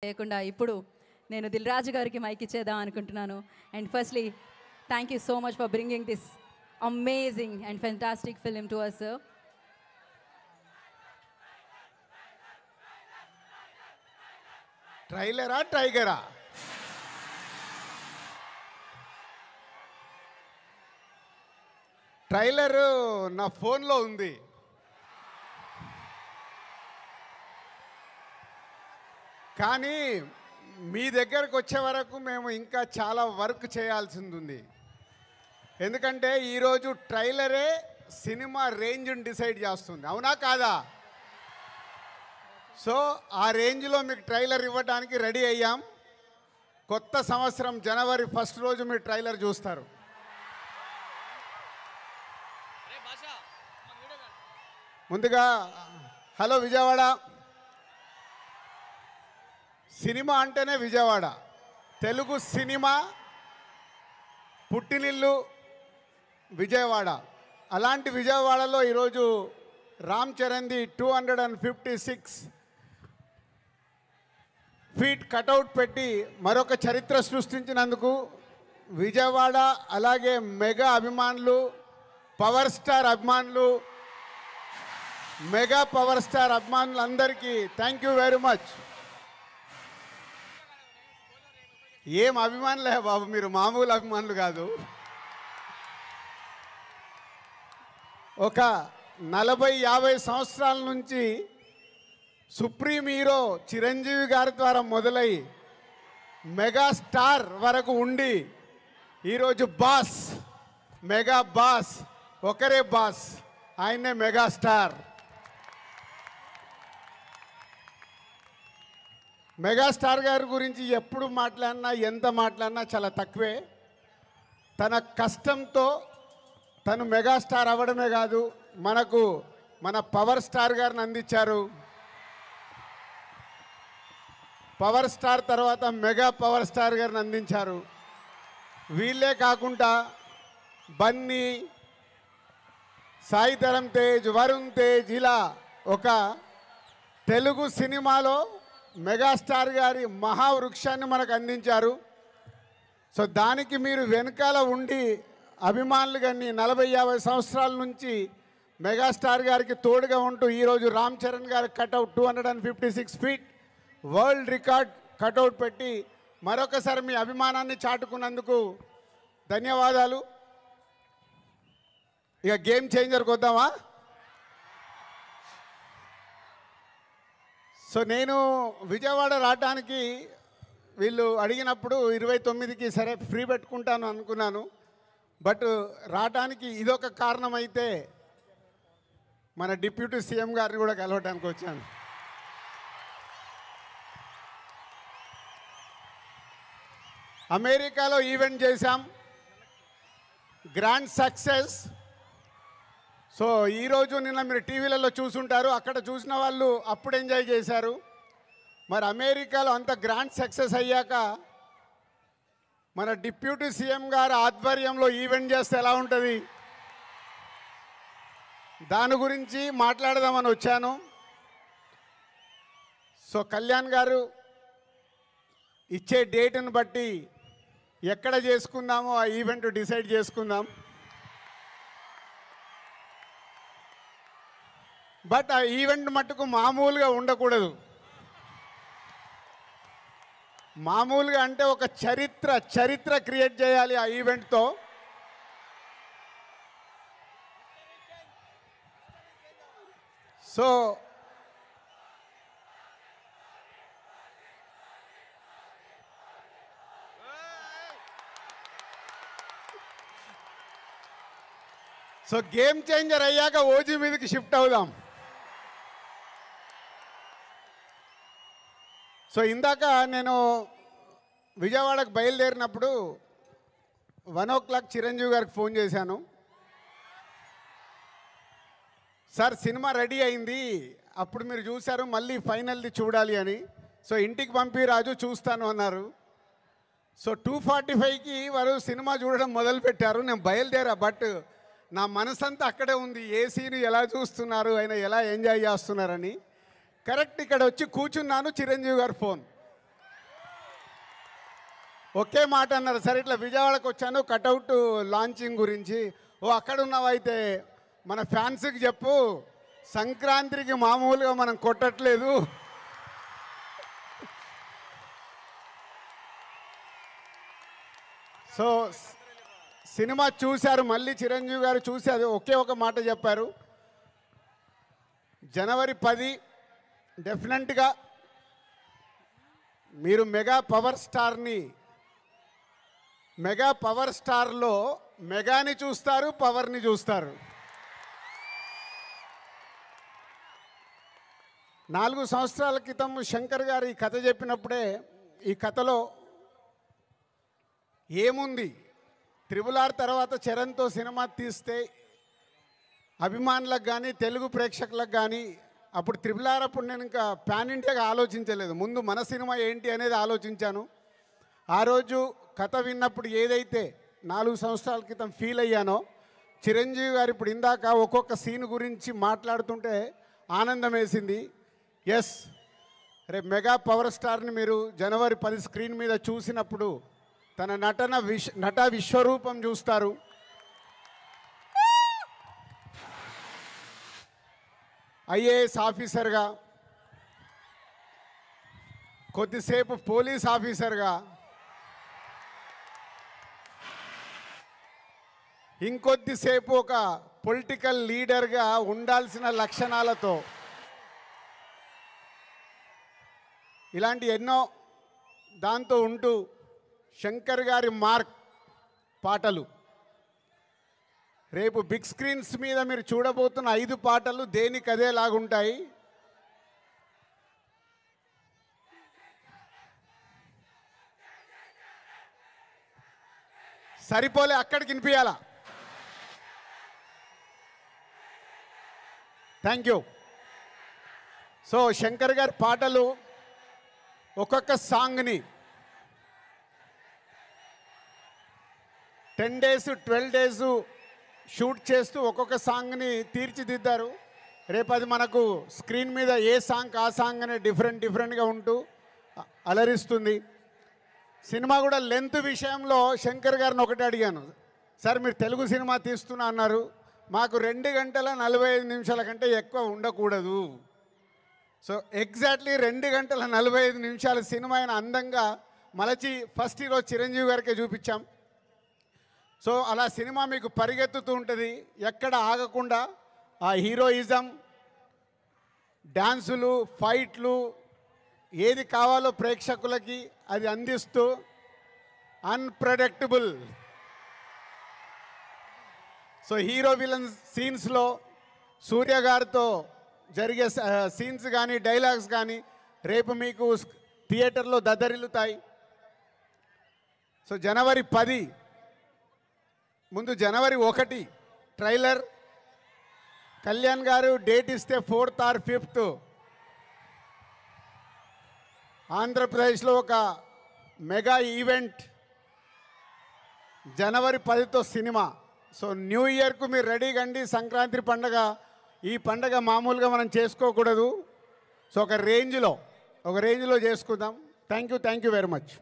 లేకుండా ఇప్పుడు నేను దిల్ రాజు గారికి మైక్ ఇచ్చేద్దాం అనుకుంటున్నాను. And firstly thank you so much for bringing this amazing and fantastic film to us sir. ట్రైలరా టైగరా? ట్రైలర్ నా ఫోన్లో ఉంది. కానీ మీ దగ్గరకు వచ్చే వరకు మేము ఇంకా చాలా వర్క్ చేయాల్సింది ఉంది. ఎందుకంటే ఈరోజు ట్రైలరే సినిమా రేంజ్ని డిసైడ్ చేస్తుంది, అవునా కాదా? సో ఆ రేంజ్లో మీకు ట్రైలర్ ఇవ్వడానికి రెడీ అయ్యాం. కొత్త సంవత్సరం జనవరి 1 రోజు మీరు ట్రైలర్ చూస్తారు. ముందుగా హలో విజయవాడ. సినిమా అంటేనే విజయవాడ. తెలుగు సినిమా పుట్టినిల్లు విజయవాడ. అలాంటి విజయవాడలో ఈరోజు రామ్ చరణ్ది 256 ఫీట్ కటౌట్ పెట్టి మరొక చరిత్ర సృష్టించినందుకు విజయవాడ అలాగే మెగా అభిమానులు, పవర్ స్టార్ అభిమానులు, మెగా పవర్ స్టార్ అభిమానులందరికీ థ్యాంక్ యూ వెరీ మచ్. ఏం అభిమానులే బాబు, మీరు మామూలు అభిమానులు కాదు. ఒక 40-50 సంవత్సరాల నుంచి సుప్రీం హీరో చిరంజీవి గారి ద్వారా మొదలై మెగాస్టార్ వరకు ఉండి ఈరోజు బాస్, మెగా బాస్, ఒకరే బాస్, ఆయనే మెగాస్టార్. మెగాస్టార్ గారి గురించి ఎప్పుడు మాట్లాడినా ఎంత మాట్లాడినా చాలా తక్కువే. తన కష్టంతో తను మెగాస్టార్ అవ్వడమే కాదు, మనకు మన పవర్ స్టార్ గారిని అందించారు. పవర్ స్టార్ తర్వాత మెగా పవర్ స్టార్ గారిని అందించారు. వీళ్ళే కాకుండా బన్నీ, సాయి ధరమ్ తేజ్, వరుణ్ తేజ్, ఇలా ఒక తెలుగు సినిమాలో మెగాస్టార్ గారి మహావృక్షాన్ని మనకు అందించారు. సో దానికి మీరు వెనకాల ఉండి అభిమానులు కానీ 40-50 సంవత్సరాల నుంచి మెగాస్టార్ గారికి తోడుగా ఉంటూ ఈరోజు రామ్ చరణ్ గారి cutout 256 feet world record cutout పెట్టి మరొకసారి మీ అభిమానాన్ని చాటుకున్నందుకు ధన్యవాదాలు. ఇక గేమ్ చేంజర్కి వద్దామా? సో నేను విజయవాడ రావడానికి వీళ్ళు అడిగినప్పుడు 29కి సరే ఫ్రీ పెట్టుకుంటాను అనుకున్నాను. బట్ రావడానికి ఇదొక కారణం అయితే మన డిప్యూటీ సీఎం గారిని కూడా కలవడానికి వచ్చాను. అమెరికాలో ఈవెంట్ చేశాం, గ్రాండ్ సక్సెస్. సో ఈరోజు నిన్న మీరు టీవీలలో చూసుంటారు, అక్కడ చూసిన వాళ్ళు అప్పుడు ఎంజాయ్ చేశారు. మరి అమెరికాలో అంత గ్రాండ్ సక్సెస్ అయ్యాక మన డిప్యూటీ సీఎం గారి ఆధ్వర్యంలో ఈవెంట్ చేస్తే ఎలా ఉంటుంది, దాని గురించి మాట్లాడదామని వచ్చాను. సో కళ్యాణ్ గారు ఇచ్చే డేట్ని బట్టి ఎక్కడ చేసుకుందామో ఆ ఈవెంట్ డిసైడ్ చేసుకుందాం. బట్ ఆ ఈవెంట్ మట్టుకు మామూలుగా ఉండకూడదు. మామూలుగా అంటే ఒక చరిత్ర క్రియేట్ చేయాలి ఆ ఈవెంట్తో. సో గేమ్ చేంజర్ అయ్యాక ఓజీ మీదకి షిఫ్ట్ అవుదాం. సో ఇందాక నేను విజయవాడకు బయలుదేరినప్పుడు 1 o'clock చిరంజీవి గారికి ఫోన్ చేశాను. సార్ సినిమా రెడీ అయింది, అప్పుడు మీరు చూశారు, మళ్ళీ ఫైనల్ది చూడాలి అని. సో ఇంటికి పంపి రాజు చూస్తాను అన్నారు. సో 2:45కి వారు సినిమా చూడడం మొదలుపెట్టారు. నేను బయలుదేరా, బట్ నా మనసంతా అక్కడే ఉంది, ఏ సీన్ ఎలా చూస్తున్నారు, ఆయన ఎలా ఎంజాయ్ చేస్తున్నారని. కరెక్ట్ ఇక్కడ వచ్చి కూర్చున్నాను, చిరంజీవి గారు ఫోన్. ఒకే మాట అన్నారు, సరే ఇట్లా విజయవాడకు వచ్చాను కటౌట్ లాంచింగ్ గురించి. ఓ అక్కడ ఉన్నావైతే మన ఫ్యాన్స్కి చెప్పు, సంక్రాంతికి మామూలుగా మనం కొట్టట్లేదు. సో సినిమా చూశారు, మళ్ళీ చిరంజీవి గారు చూసి అది ఒకే ఒక మాట చెప్పారు, జనవరి 10 డెఫినెట్గా మీరు మెగా పవర్ స్టార్లో మెగాని చూస్తారు, పవర్ని చూస్తారు. 4 సంవత్సరాల క్రితం శంకర్ గారు ఈ కథ చెప్పినప్పుడే ఈ కథలో ఏముంది, RRR తర్వాత చరణ్తో సినిమా తీస్తే అభిమానులకు కానీ తెలుగు ప్రేక్షకులకు కానీ, అప్పుడు RRR అప్పుడు నేను ఇంకా పాన్ ఇండియాగా ఆలోచించలేదు, ముందు మన సినిమా ఏంటి అనేది ఆలోచించాను. ఆ రోజు కథ విన్నప్పుడు ఏదైతే 4 సంవత్సరాల క్రితం ఫీల్ అయ్యానో, చిరంజీవి గారు ఇప్పుడు ఇందాక ఒక్కొక్క సీన్ గురించి మాట్లాడుతుంటే ఆనందం వేసింది. ఎస్, రేపు మెగా పవర్ స్టార్ని మీరు జనవరి 10 స్క్రీన్ మీద చూసినప్పుడు తన నట విశ్వరూపం చూస్తారు. ఐఏఎస్ ఆఫీసర్గా, కొద్దిసేపు పోలీస్ ఆఫీసర్గా, ఇంకొద్దిసేపు ఒక పొలిటికల్ లీడర్గా ఉండాల్సిన లక్షణాలతో, ఇలాంటి ఎన్నో దాంతో ఉంటూ శంకర్ గారి మార్క్ పాటలు, రేపు బిగ్ స్క్రీన్స్ మీద మీరు చూడబోతున్న 5 పాటలు దేనికదేలాగుంటాయి. సరిపోలే, అక్కడికి వినిపించాలా. Thank you. సో శంకర్ గారి పాటలు ఒక్కొక్క సాంగ్ని 10 days 12 days షూట్ చేస్తూ ఒక్కొక్క సాంగ్ని తీర్చిదిద్దారు. రేపు అది మనకు స్క్రీన్ మీద ఏ సాంగ్ ఆ సాంగ్ అనే డిఫరెంట్గా ఉంటూ అలరిస్తుంది. సినిమా కూడా లెంత్ విషయంలో శంకర్ గారిని ఒకటి అడిగాను, సార్ మీరు తెలుగు సినిమా తీస్తున్నా అన్నారు, మాకు 2 గంటల 45 నిమిషాల కంటే ఎక్కువ ఉండకూడదు. సో ఎగ్జాక్ట్లీ 2 గంటల 45 నిమిషాల సినిమా అయిన అందంగా మలచి ఫస్ట్ ఈరోజు చిరంజీవి గారికే చూపించాం. సో అలా సినిమా మీకు పరిగెత్తుతూ ఉంటుంది, ఎక్కడ ఆగకుండా ఆ హీరోయిజం, డ్యాన్సులు, ఫైట్లు, ఏది కావాలో ప్రేక్షకులకి అది అందిస్తూ అన్ప్రెడిక్టబుల్. సో హీరో విలన్ సీన్స్లో సూర్య గారితో జరిగే సీన్స్ కానీ డైలాగ్స్ కానీ రేపు మీకు థియేటర్లో దద్దరిల్లుతాయి. సో జనవరి 10 ముందు జనవరి 1 ట్రైలర్, కళ్యాణ్ గారు డేట్ ఇస్తే 4th or 5th ఆంధ్రప్రదేశ్లో ఒక మెగా ఈవెంట్ జనవరి 10తో సినిమా. సో న్యూ ఇయర్కు మీరు రెడీగా అండి. సంక్రాంతి పండగ, ఈ పండగ మామూలుగా మనం చేసుకోకూడదు. సో ఒక రేంజ్లో చేసుకుందాం. Thank you very much.